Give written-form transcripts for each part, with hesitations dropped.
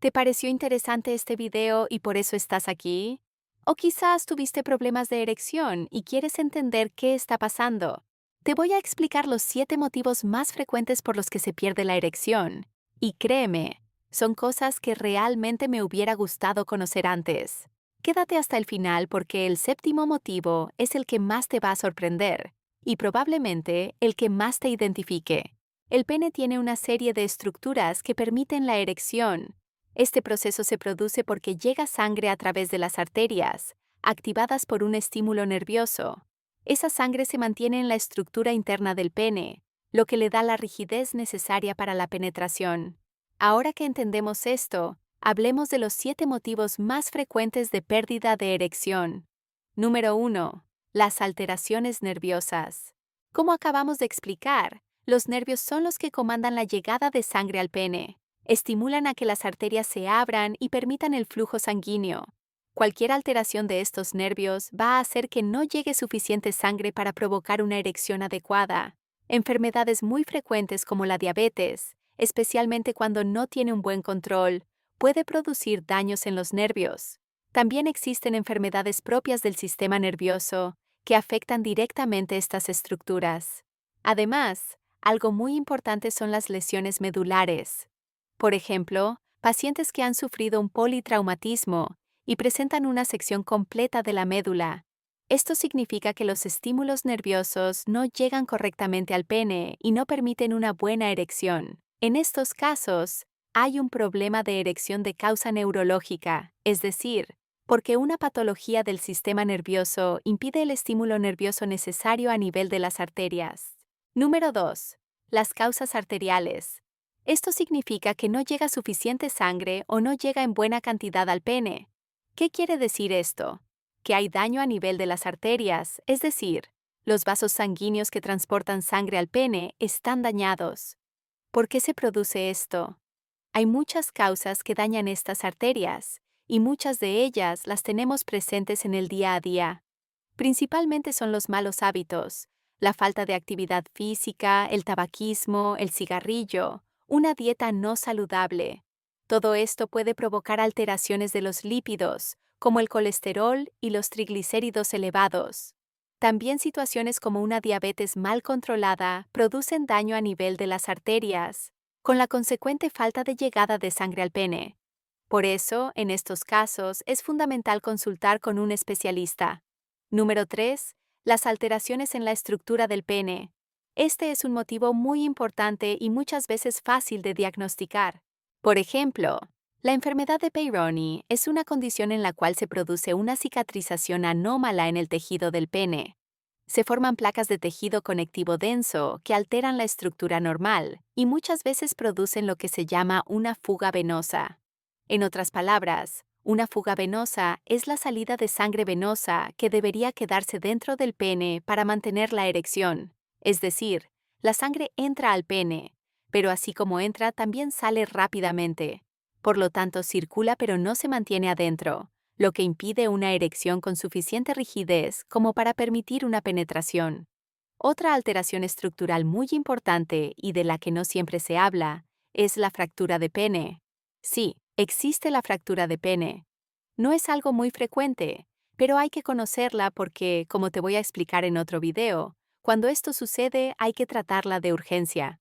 ¿Te pareció interesante este video y por eso estás aquí? ¿O quizás tuviste problemas de erección y quieres entender qué está pasando? Te voy a explicar los 7 motivos más frecuentes por los que se pierde la erección. Y créeme, son cosas que realmente me hubiera gustado conocer antes. Quédate hasta el final porque el séptimo motivo es el que más te va a sorprender y probablemente el que más te identifique. El pene tiene una serie de estructuras que permiten la erección. Este proceso se produce porque llega sangre a través de las arterias, activadas por un estímulo nervioso. Esa sangre se mantiene en la estructura interna del pene, lo que le da la rigidez necesaria para la penetración. Ahora que entendemos esto, hablemos de los 7 motivos más frecuentes de pérdida de erección. Número 1. Las alteraciones nerviosas. Como acabamos de explicar, los nervios son los que comandan la llegada de sangre al pene. Estimulan a que las arterias se abran y permitan el flujo sanguíneo. Cualquier alteración de estos nervios va a hacer que no llegue suficiente sangre para provocar una erección adecuada. Enfermedades muy frecuentes como la diabetes, especialmente cuando no tiene un buen control, puede producir daños en los nervios. También existen enfermedades propias del sistema nervioso que afectan directamente estas estructuras. Además, algo muy importante son las lesiones medulares. Por ejemplo, pacientes que han sufrido un politraumatismo y presentan una sección completa de la médula. Esto significa que los estímulos nerviosos no llegan correctamente al pene y no permiten una buena erección. En estos casos, hay un problema de erección de causa neurológica, es decir, porque una patología del sistema nervioso impide el estímulo nervioso necesario a nivel de las arterias. Número 2. Las causas arteriales. Esto significa que no llega suficiente sangre o no llega en buena cantidad al pene. ¿Qué quiere decir esto? Que hay daño a nivel de las arterias, es decir, los vasos sanguíneos que transportan sangre al pene están dañados. ¿Por qué se produce esto? Hay muchas causas que dañan estas arterias, y muchas de ellas las tenemos presentes en el día a día. Principalmente son los malos hábitos, la falta de actividad física, el tabaquismo, el cigarrillo, una dieta no saludable. Todo esto puede provocar alteraciones de los lípidos, como el colesterol y los triglicéridos elevados. También situaciones como una diabetes mal controlada producen daño a nivel de las arterias, con la consecuente falta de llegada de sangre al pene. Por eso, en estos casos, es fundamental consultar con un especialista. Número 3. Las alteraciones en la estructura del pene. Este es un motivo muy importante y muchas veces fácil de diagnosticar. Por ejemplo, la enfermedad de Peyronie es una condición en la cual se produce una cicatrización anómala en el tejido del pene. Se forman placas de tejido conectivo denso que alteran la estructura normal y muchas veces producen lo que se llama una fuga venosa. En otras palabras, una fuga venosa es la salida de sangre venosa que debería quedarse dentro del pene para mantener la erección. Es decir, la sangre entra al pene, pero así como entra también sale rápidamente. Por lo tanto, circula pero no se mantiene adentro, lo que impide una erección con suficiente rigidez como para permitir una penetración. Otra alteración estructural muy importante y de la que no siempre se habla es la fractura de pene. Sí, existe la fractura de pene. No es algo muy frecuente, pero hay que conocerla porque, como te voy a explicar en otro video, cuando esto sucede hay que tratarla de urgencia.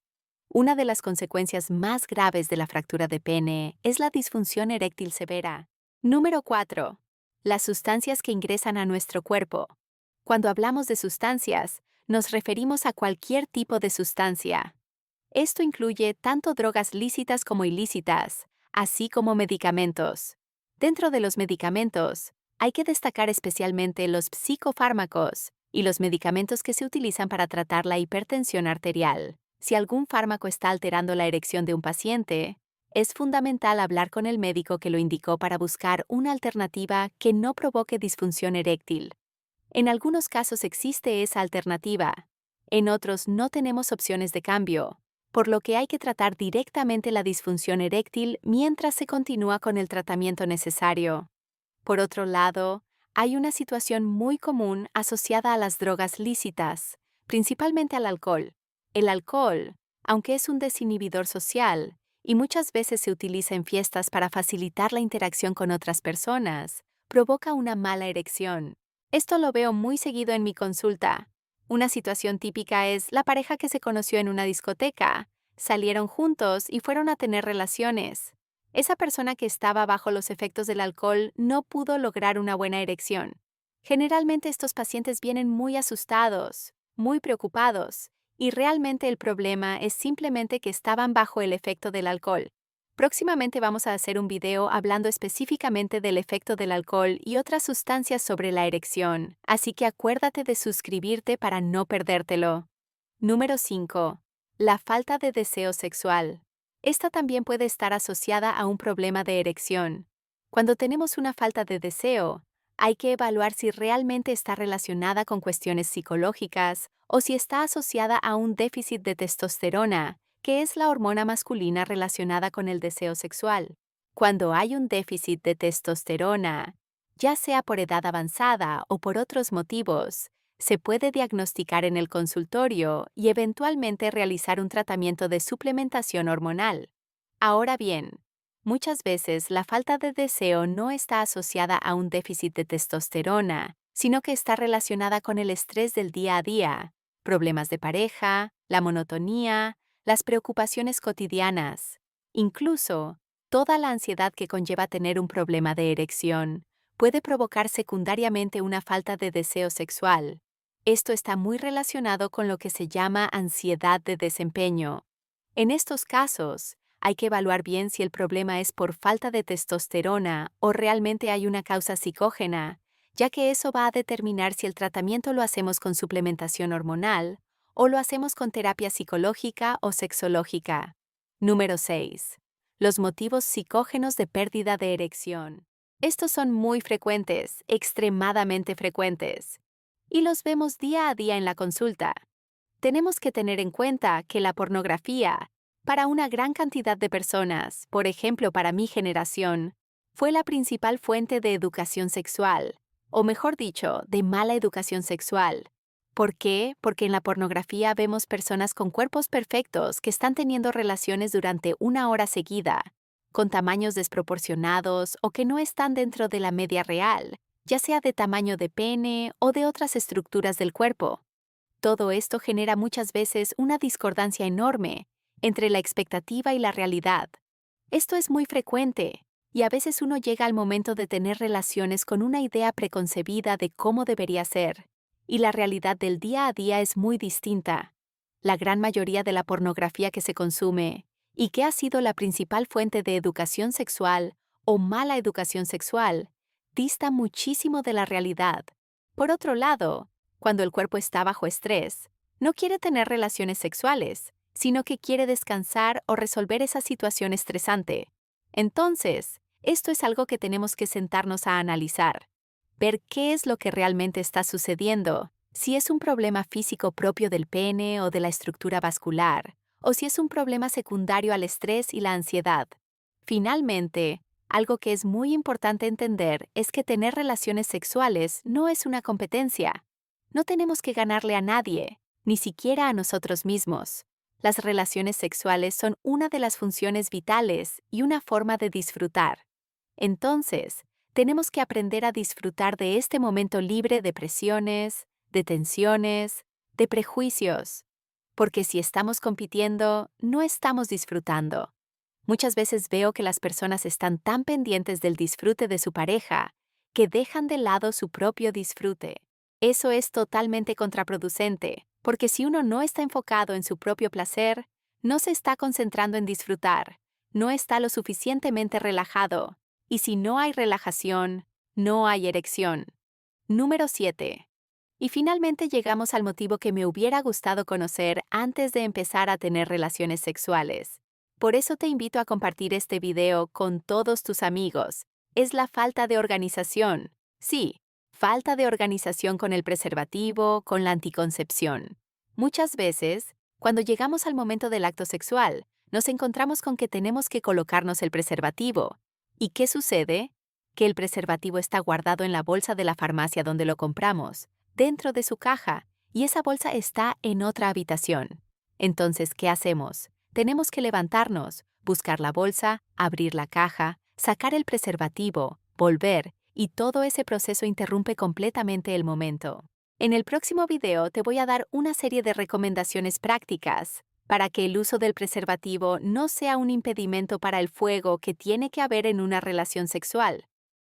Una de las consecuencias más graves de la fractura de pene es la disfunción eréctil severa. Número 4. Las sustancias que ingresan a nuestro cuerpo. Cuando hablamos de sustancias, nos referimos a cualquier tipo de sustancia. Esto incluye tanto drogas lícitas como ilícitas, así como medicamentos. Dentro de los medicamentos, hay que destacar especialmente los psicofármacos y los medicamentos que se utilizan para tratar la hipertensión arterial. Si algún fármaco está alterando la erección de un paciente, es fundamental hablar con el médico que lo indicó para buscar una alternativa que no provoque disfunción eréctil. En algunos casos existe esa alternativa, en otros no tenemos opciones de cambio, por lo que hay que tratar directamente la disfunción eréctil mientras se continúa con el tratamiento necesario. Por otro lado, hay una situación muy común asociada a las drogas lícitas, principalmente al alcohol. El alcohol, aunque es un desinhibidor social, y muchas veces se utiliza en fiestas para facilitar la interacción con otras personas, provoca una mala erección. Esto lo veo muy seguido en mi consulta. Una situación típica es la pareja que se conoció en una discoteca, salieron juntos y fueron a tener relaciones. Esa persona que estaba bajo los efectos del alcohol no pudo lograr una buena erección. Generalmente estos pacientes vienen muy asustados, muy preocupados, y realmente el problema es simplemente que estaban bajo el efecto del alcohol. Próximamente vamos a hacer un video hablando específicamente del efecto del alcohol y otras sustancias sobre la erección, así que acuérdate de suscribirte para no perdértelo. Número 5. La falta de deseo sexual. Esta también puede estar asociada a un problema de erección. Cuando tenemos una falta de deseo, hay que evaluar si realmente está relacionada con cuestiones psicológicas o si está asociada a un déficit de testosterona, que es la hormona masculina relacionada con el deseo sexual. Cuando hay un déficit de testosterona, ya sea por edad avanzada o por otros motivos, se puede diagnosticar en el consultorio y eventualmente realizar un tratamiento de suplementación hormonal. Ahora bien, muchas veces la falta de deseo no está asociada a un déficit de testosterona, sino que está relacionada con el estrés del día a día, problemas de pareja, la monotonía, las preocupaciones cotidianas, incluso toda la ansiedad que conlleva tener un problema de erección puede provocar secundariamente una falta de deseo sexual. Esto está muy relacionado con lo que se llama ansiedad de desempeño. En estos casos, hay que evaluar bien si el problema es por falta de testosterona o realmente hay una causa psicógena, ya que eso va a determinar si el tratamiento lo hacemos con suplementación hormonal o lo hacemos con terapia psicológica o sexológica. Número 6. Los motivos psicógenos de pérdida de erección. Estos son muy frecuentes, extremadamente frecuentes, y los vemos día a día en la consulta. Tenemos que tener en cuenta que la pornografía, para una gran cantidad de personas, por ejemplo para mi generación, fue la principal fuente de educación sexual, o mejor dicho, de mala educación sexual. ¿Por qué? Porque en la pornografía vemos personas con cuerpos perfectos que están teniendo relaciones durante una hora seguida, con tamaños desproporcionados o que no están dentro de la media real, ya sea de tamaño de pene o de otras estructuras del cuerpo. Todo esto genera muchas veces una discordancia enorme entre la expectativa y la realidad. Esto es muy frecuente, y a veces uno llega al momento de tener relaciones con una idea preconcebida de cómo debería ser, y la realidad del día a día es muy distinta. La gran mayoría de la pornografía que se consume, y que ha sido la principal fuente de educación sexual o mala educación sexual, dista muchísimo de la realidad. Por otro lado, cuando el cuerpo está bajo estrés, no quiere tener relaciones sexuales, sino que quiere descansar o resolver esa situación estresante. Entonces, esto es algo que tenemos que sentarnos a analizar, ver qué es lo que realmente está sucediendo, si es un problema físico propio del pene o de la estructura vascular, o si es un problema secundario al estrés y la ansiedad. Finalmente, algo que es muy importante entender es que tener relaciones sexuales no es una competencia. No tenemos que ganarle a nadie, ni siquiera a nosotros mismos. Las relaciones sexuales son una de las funciones vitales y una forma de disfrutar. Entonces, tenemos que aprender a disfrutar de este momento libre de presiones, de tensiones, de prejuicios. Porque si estamos compitiendo, no estamos disfrutando. Muchas veces veo que las personas están tan pendientes del disfrute de su pareja que dejan de lado su propio disfrute. Eso es totalmente contraproducente, porque si uno no está enfocado en su propio placer, no se está concentrando en disfrutar, no está lo suficientemente relajado, y si no hay relajación, no hay erección. Número 7. Y finalmente llegamos al motivo que me hubiera gustado conocer antes de empezar a tener relaciones sexuales. Por eso te invito a compartir este video con todos tus amigos. Es la falta de organización. Sí, falta de organización con el preservativo, con la anticoncepción. Muchas veces, cuando llegamos al momento del acto sexual, nos encontramos con que tenemos que colocarnos el preservativo. ¿Y qué sucede? Que el preservativo está guardado en la bolsa de la farmacia donde lo compramos, dentro de su caja, y esa bolsa está en otra habitación. Entonces, ¿qué hacemos? Tenemos que levantarnos, buscar la bolsa, abrir la caja, sacar el preservativo, volver, y todo ese proceso interrumpe completamente el momento. En el próximo video te voy a dar una serie de recomendaciones prácticas para que el uso del preservativo no sea un impedimento para el fuego que tiene que haber en una relación sexual.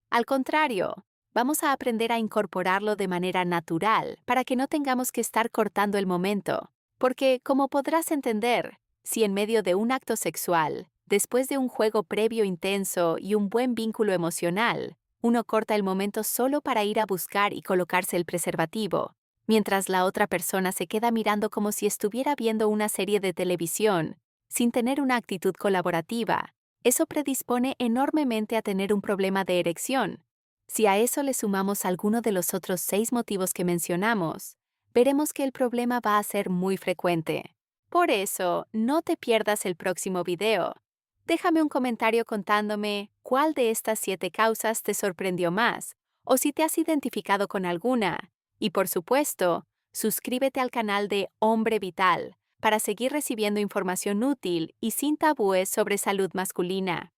Al contrario, vamos a aprender a incorporarlo de manera natural para que no tengamos que estar cortando el momento. Porque, como podrás entender, si en medio de un acto sexual, después de un juego previo intenso y un buen vínculo emocional, uno corta el momento solo para ir a buscar y colocarse el preservativo, mientras la otra persona se queda mirando como si estuviera viendo una serie de televisión, sin tener una actitud colaborativa, eso predispone enormemente a tener un problema de erección. Si a eso le sumamos alguno de los otros 6 motivos que mencionamos, veremos que el problema va a ser muy frecuente. Por eso, no te pierdas el próximo video. Déjame un comentario contándome cuál de estas 7 causas te sorprendió más, o si te has identificado con alguna. Y por supuesto, suscríbete al canal de Hombre Vital para seguir recibiendo información útil y sin tabúes sobre salud masculina.